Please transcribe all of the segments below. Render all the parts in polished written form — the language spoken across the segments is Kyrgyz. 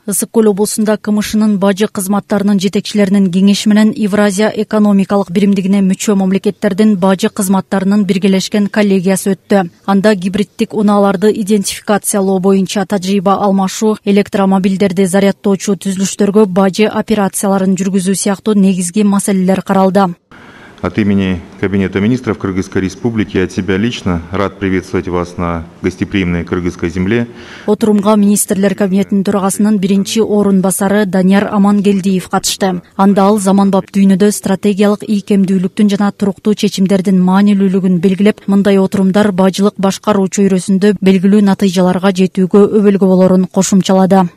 Ысык Көл облусунда КМШнын бажы кызматтарынын жетекчилеринин кеңеши менен Евразия экономикалык биримдигине мүчө мамлекеттердин бажы кызматтарынын биргелешкен коллегиясы өттү. Анда гибриддик унааларды идентификациялоо боюнча тажрыйба алмашуу, электромобилдерди зарядтоочу түзүлүштөргө бажы операцияларын жүргүзүү сыяктуу негизги маселелер каралды. От имени Кабинета министров Кыргызской Республики и от себя лично рад приветствовать вас на гостеприимной кыргызской земле. Отурумга министрлер кабинетинин төрагасынын биринчи орун басары Данияр Амангелдиев катышты. Анда ал заманбап дүйнөдө стратегиялык ийкемдүүлүктүн жана туруктуу чечимдердин маанилүүлүгүн белгилеп, мындай отурумдар бажылык башкаруу чөйрөсүндө белгилүү натыйжаларга жетүүгө өбөлгө болорун кошумчалады.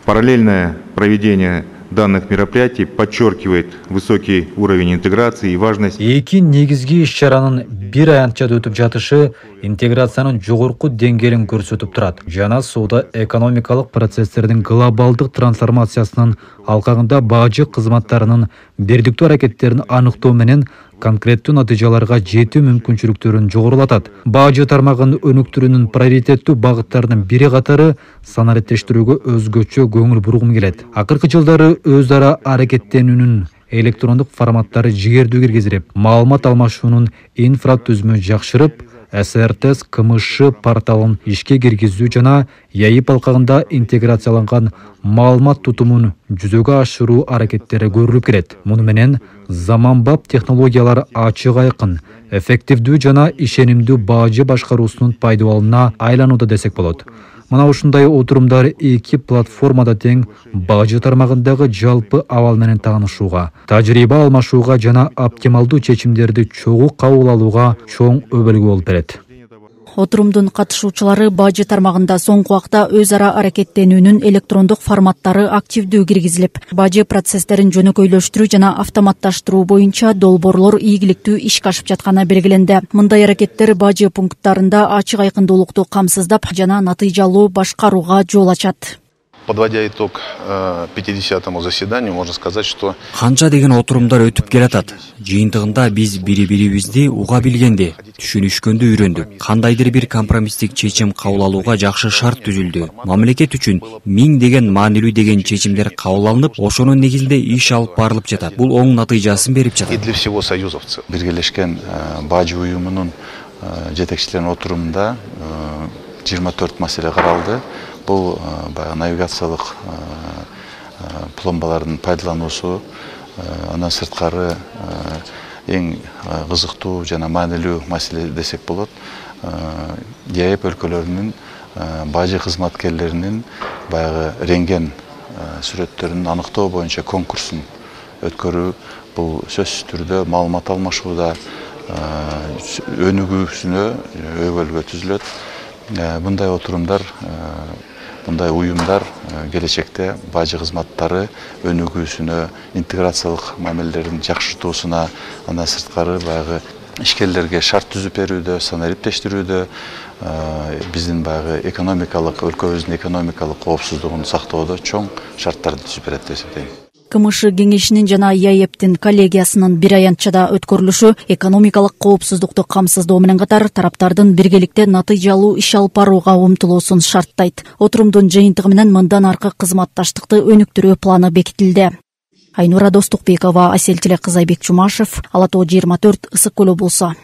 Параллельное проведение данных мероприятий подчеркивает высокий уровень интеграции и важность. Эки негизги иш-чаранын бир аянтчада өтүп жатышы интеграциянын жогорку деңгээлин көрсөтүп турат. Жана соода экономикалык процесстердин глобалдык трансформациясынын алкагында бажы кызматтарынын бирдиктүү аракеттерин аныктоо менен конкреттүү натыйжаларга жетүү мүмкүнчүлүктөрүн жогорулатат. Бажы тармагынын өнүктүрүүнүн приоритеттүү багыттарынын бири катары санариптештирүүгө өзгөчө көңүл бургум келет. Акыркы жылдары өз ара аракеттенүүнүн электрондук форматтары жигердүү киргизилип, маалымат алмашуунун инфратүзүмү жакшырып, СРТС КМШ порталын ишке киргизүү жана ЯИП алкагында интеграцияланган маалымат тутумун жүзөгө ашыруу аракеттери көрүлүп келет. Муну менен заманбап технологиялар ачык айкын, эффективдүү жана ишенимдүү бажы башкаруусунун пайдаланууна айланууда десек болот. Мына ушундай отурумдар эки платформада тең бажы тармагындагы жалпы абал менен таанышууга, тажрыйба алмашууга жана оптималдуу чечимдерди чогуу кабыл алууга чоң өбөлгө болуп берет. Отурумдун катышуучулары бажы тармагында соңку убакта өз ара аракеттенүүнүн электрондук форматтары активдүү киргизилип, бажы процесстерин жөнөкөйлөштүрүү жана автоматташтыруу боюнча долбоорлор ийгиликтүү ишке ашып жатканы белгиленди. Мындай аракеттер бажы пункттарында ачык айкындуулукту камсыздап жана натыйжалуу башкарууга жол ачат. Подводя итог 50-му заседанию, можно сказать, что канча деген отурумдар өтүп келатат. Жыйынтыгында биз бири-бирибизди уга билгенди, түшүнүшкөндү үйрөндүк. Кандайдыр бир компромисстик чечим кабыл алууга жакшы шарт түзүлдү. Мамлекет үчүн 1000 деген маанилүү деген чечимдер кабыл алынып, ошонун негизинде иш алып барылып жатат. Бул оң натыйжасын берип жатат. И для всего союзовцев. Биргелешкен бажы уюмунун жетекчилеринин отурумунда 24 маселе каралды. Бұл навигациялық пломбалардың пайдалануусу, андан сырткары эң кызыктуу жана маанилүү маселе десек болот. ЯИП өлкөлөрүнүн бажы кызматкерлеринин баягы рентген сүрөттөрүн аныктоо боюнча конкурсун өткөрүү, бул сөзсүз түрдө маалымат алмашууда өнүгүүсүнө өбөлгө түзүлөт. Мындай отурумдар, мындай уюмдар келечекте бажы кызматтары өнүгүүсүнө, интеграциялык мамилелерин жакшыртуусуна, андан сырткары баягы ишкерлерге шарт түзүп берүүдө, санариптештирүүдө, биздин баягы экономикалык, өлкөбүздүн экономикалык коопсуздугун сактоодо чоң шарттарды түзүп берет деп эсептейм. КМШ кеңешинин жана ЯИПтин коллегиясынын бир аянтчада өткөрүлүшү экономикалык коопсуздукту камсыздоо менен катар тараптардын биргеликте натыйжалуу иш алып барууга умтулуусун шарттайт. Отурумдун жыйынтыгы менен мындан аркы кызматташтыкты өнүктүрүү планы бекитилди. Айнура Достукбекова, Асель Тилекызайбек Чумашев, Ала Тоо 24, Ысык Көл облусу.